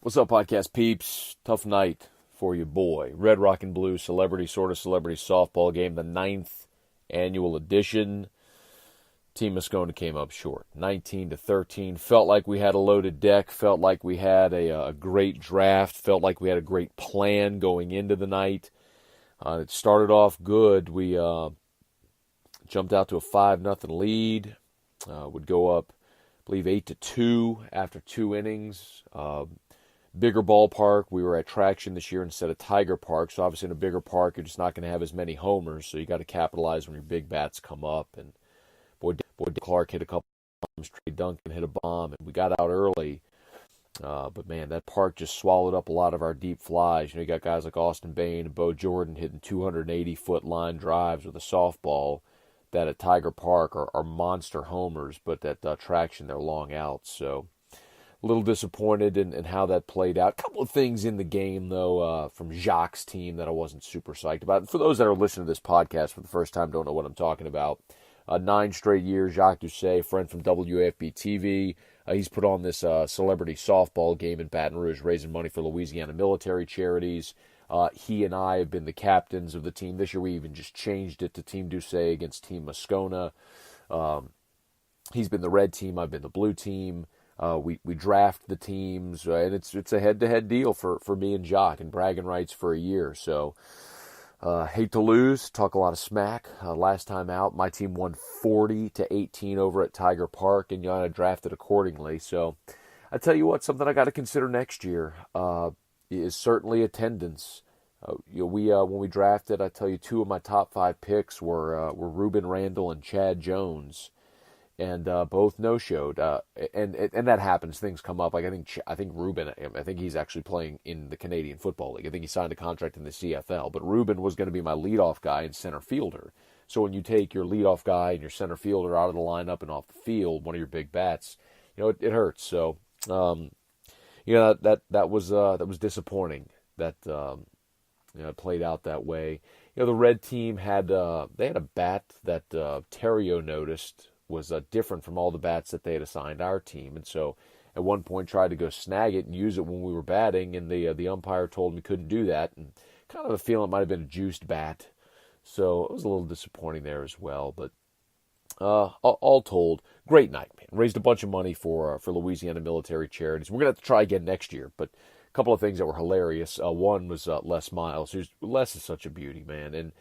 What's up, podcast peeps? Tough night for you, boy. Red, Rock, and Blue Celebrity, Sorta Celebrity softball game, the ninth annual edition. Team Moscona came up short, 19-13. Felt like we had a loaded deck. Felt like we had a great draft. Felt like we had a great plan going into the night. It started off good. We jumped out to a 5-0 lead. Would go up, I believe, 8-2 after 2 innings. Bigger ballpark. We were at Traction this year instead of Tiger Park. So obviously in a bigger park, you're just not going to have as many homers. So you got to capitalize when your big bats come up. And boy, Clark hit a couple bombs. Trey Duncan hit a bomb, and we got out early. But man, that park just swallowed up a lot of our deep flies. You got guys like Austin Bain and Bo Jordan hitting 280-foot line drives with a softball that at Tiger Park are monster homers, but at Traction they're long outs. So a little disappointed in how that played out. A couple of things in the game, though, from Jacques' team that I wasn't super psyched about. And for those that are listening to this podcast for the first time, don't know what I'm talking about. 9 straight years, Jacques Doucet, friend from WAFB TV. He's put on this celebrity softball game in Baton Rouge, raising money for Louisiana military charities. He and I have been the captains of the team. This year we even just changed it to Team Doucet against Team Moscona. He's been the red team, I've been the blue team. We draft the teams, and it's a head-to-head deal for me and Jacques, and bragging rights for a year. So hate to lose, talk a lot of smack. Last time out, my team won 40-18 over at Tiger Park, and I drafted accordingly. So I tell you what, something I got to consider next year is certainly attendance. When we drafted, I tell you, 2 of my top 5 picks were Ruben Randall and Chad Jones. And both no-showed, and that happens. Things come up. Like I think Ruben. I think he's actually playing in the Canadian Football League. I think he signed a contract in the CFL. But Ruben was going to be my leadoff guy and center fielder. So when you take your leadoff guy and your center fielder out of the lineup and off the field, one of your big bats, it hurts. So that was disappointing. That it played out that way. The red team had a bat that Terrio noticed was different from all the bats that they had assigned our team. And so at one point tried to go snag it and use it when we were batting, and the umpire told him he couldn't do that, and kind of a feeling it might have been a juiced bat. So it was a little disappointing there as well. But all told, great night, man. Raised a bunch of money for Louisiana military charities. We're going to have to try again next year, but a couple of things that were hilarious. One was Les Miles. Les is such a beauty, man. And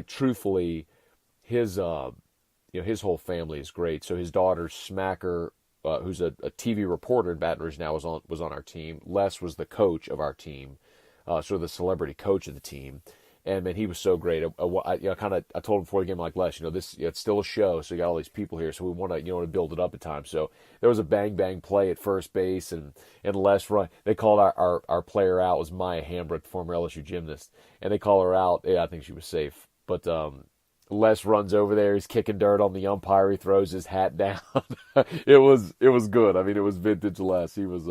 truthfully, his whole family is great. So his daughter Smacker, who's a TV reporter in Baton Rouge now, was on our team. Les was the coach of our team, sort of the celebrity coach of the team. And man, he was so great. I told him before the game, like, Les, it's still a show, so you got all these people here, so we want to build it up at times. So there was a bang play at first base, and Les run. They called our player out, was Maya Hambrook, former LSU gymnast, and they call her out. Yeah, I think she was safe, but Les runs over there. He's kicking dirt on the umpire. He throws his hat down. It was good. I mean, it was vintage Les. He was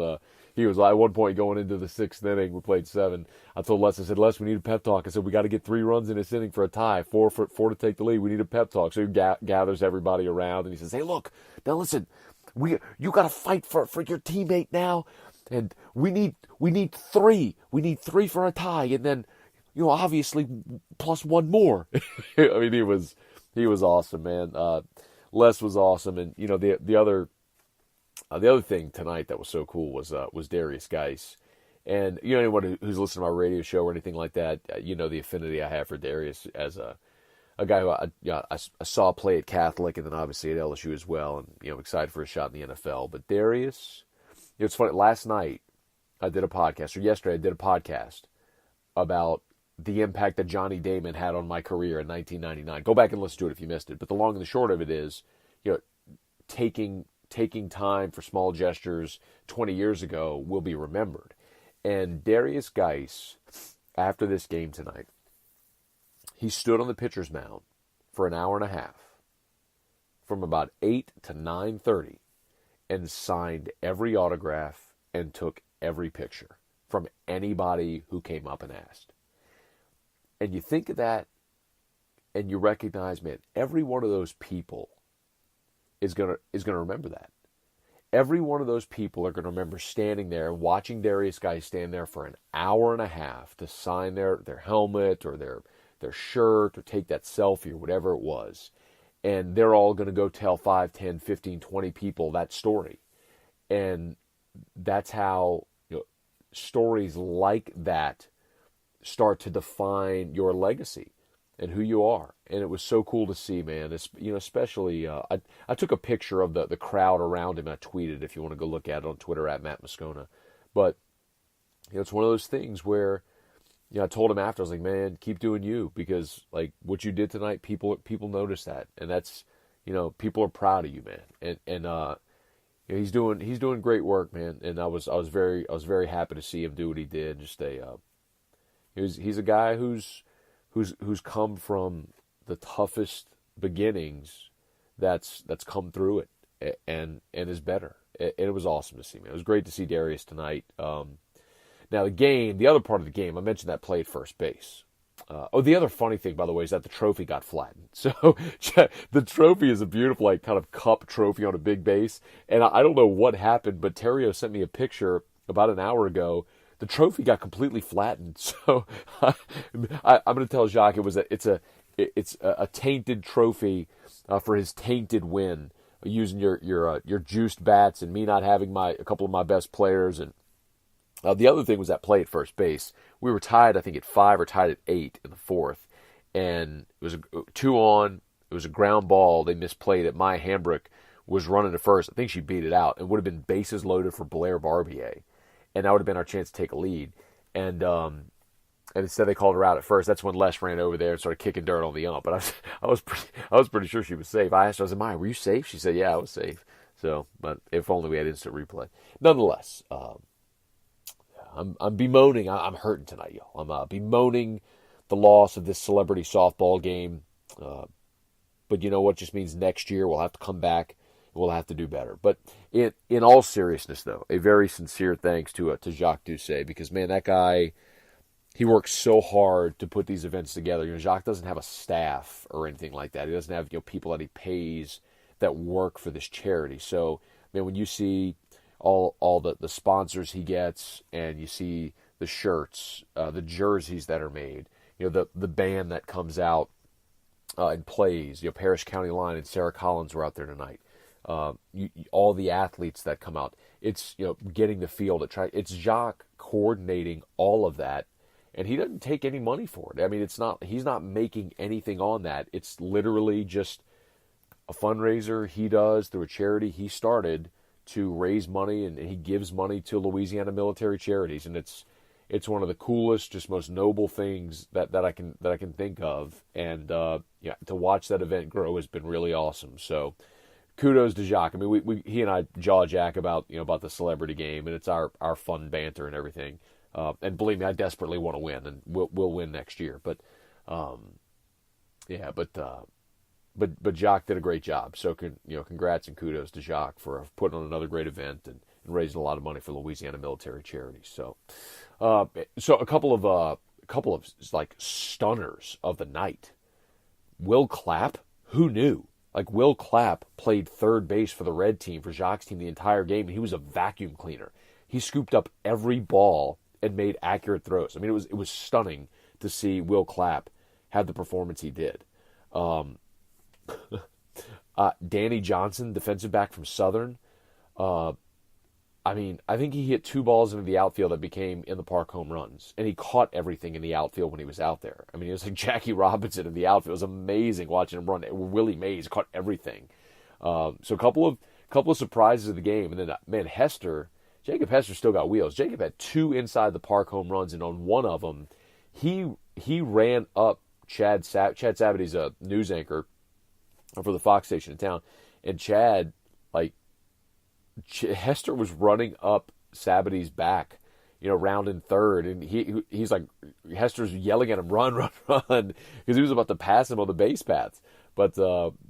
at one point going into the 6th inning. We played 7. I told Les, I said, Les, we need a pep talk. I said, we got to get 3 runs in this inning for a tie. 4 to take the lead. We need a pep talk. So he gathers everybody around and he says, hey, look, now listen, you got to fight for your teammate now, and we need 3. We need 3 for a tie, and then, obviously plus 1 more. I mean, he was awesome, man. Les was awesome, and the other thing tonight that was so cool was Derrius Guice, and anyone who's listened to my radio show or anything like that, the affinity I have for Derrius as a guy who I saw play at Catholic and then obviously at LSU as well, and excited for a shot in the NFL. But Derrius, it's funny. Last night yesterday I did a podcast about the impact that Johnny Damon had on my career in 1999. Go back and listen to it if you missed it. But the long and the short of it is, taking time for small gestures 20 years ago will be remembered. And Derrius Guice, after this game tonight, he stood on the pitcher's mound for an hour and a half, from about 8 to 9:30, and signed every autograph and took every picture from anybody who came up and asked. And you think of that, and you recognize, man, every one of those people is gonna remember that. every one of those people are going to remember standing there and watching Derrius Guice stand there for an hour and a half to sign their helmet or their shirt or take that selfie or whatever it was. And they're all going to go tell 5, 10, 15, 20 people that story. And that's how stories like that start to define your legacy and who you are. And it was so cool to see, man. It's, especially, I took a picture of the crowd around him. I tweeted, if you want to go look at it on Twitter, at Matt Moscona. But, it's one of those things where, I told him after, I was like, man, keep doing you, because like what you did tonight, people notice that. And that's, people are proud of you, man. And he's doing great work, man. And I was very happy to see him do what he did. Just he's a guy who's come from the toughest beginnings, that's come through it and is better. And it was awesome to see, man. It was great to see Derrius tonight. Now the other part of the game, I mentioned that play at first base. The other funny thing, by the way, is that the trophy got flattened. So the trophy is a beautiful, kind of cup trophy on a big base. And I don't know what happened, but Terrio sent me a picture about an hour ago. The trophy got completely flattened. So I'm going to tell Jacques it's a tainted trophy for his tainted win, using your juiced bats and me not having a couple of my best players. And the other thing was that play at first base. We were tied, I think, at 5 or tied at 8 in the fourth. And it was 2 on. It was a ground ball. They misplayed it. Maya Hambrick was running to first. I think she beat it out. It would have been bases loaded for Blair Barbier. And that would have been our chance to take a lead. And instead they called her out at first. That's when Les ran over there and started kicking dirt on the ump. But I was pretty sure she was safe. I asked her, I said, Maya, were you safe? She said, yeah, I was safe. So, but if only we had instant replay. Nonetheless, I'm bemoaning. I'm hurting tonight, y'all. I'm bemoaning the loss of this celebrity softball game. But you know what? Just means next year we'll have to come back. We'll have to do better. But in all seriousness, though, a very sincere thanks to Jacques Doucet, because, man, that guy, he works so hard to put these events together. Jacques doesn't have a staff or anything like that. He doesn't have people that he pays that work for this charity. So, man, when you see all the sponsors he gets, and you see the shirts, the jerseys that are made, the band that comes out and plays, Parish County Line and Sarah Collins were out there tonight. All the athletes that come out, it's getting the field it's Jacques coordinating all of that, and he doesn't take any money for it. I mean, he's not making anything on that. It's literally just a fundraiser he does through a charity he started to raise money, and he gives money to Louisiana military charities, and it's one of the coolest, just most noble things that I can think of, and to watch that event grow has been really awesome. So kudos to Jacques. I mean, he and I jaw jack about the celebrity game, and it's our fun banter and everything. And believe me, I desperately want to win, and we'll win next year. But But Jacques did a great job. So congrats and kudos to Jacques for putting on another great event and raising a lot of money for Louisiana military charities. So a couple of like stunners of the night. Will Clapp, who knew? Like, Will Clapp played third base for the red team, for Jacques' team, the entire game, and he was a vacuum cleaner. He scooped up every ball and made accurate throws. I mean, it was stunning to see Will Clapp have the performance he did. Danny Johnson, defensive back from Southern. I think he hit 2 balls into the outfield that became in the park home runs, and he caught everything in the outfield when he was out there. I mean, it was like Jackie Robinson in the outfield. It was amazing watching him run. Willie Mays caught everything. So a couple of surprises of the game, and then man, Jacob Hester still got wheels. Jacob had 2 inside the park home runs, and on one of them, he ran up Chad Sabady's a news anchor for the Fox station in town, and Chad, Hester was running up Sabady's back, rounding third, and he's like, Hester's yelling at him, run, run, run, because he was about to pass him on the base paths. But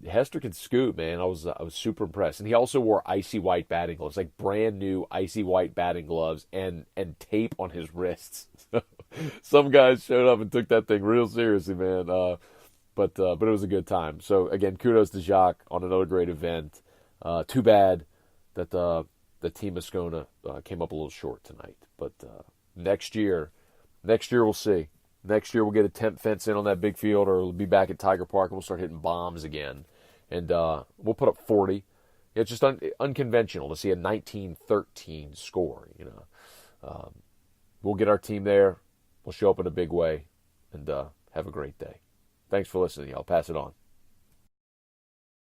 Hester can scoot, man. I was super impressed, and he also wore icy white batting gloves, like brand new icy white batting gloves, and tape on his wrists. Some guys showed up and took that thing real seriously, man. But it was a good time. So again, kudos to Jacques on another great event. Too bad that the Team Moscona came up a little short tonight. But next year we'll see. Next year we'll get a temp fence in on that big field, or we'll be back at Tiger Park and we'll start hitting bombs again. And we'll put up 40. It's just unconventional to see a 19-13 score. We'll get our team there. We'll show up in a big way and have a great day. Thanks for listening. I'll pass it on.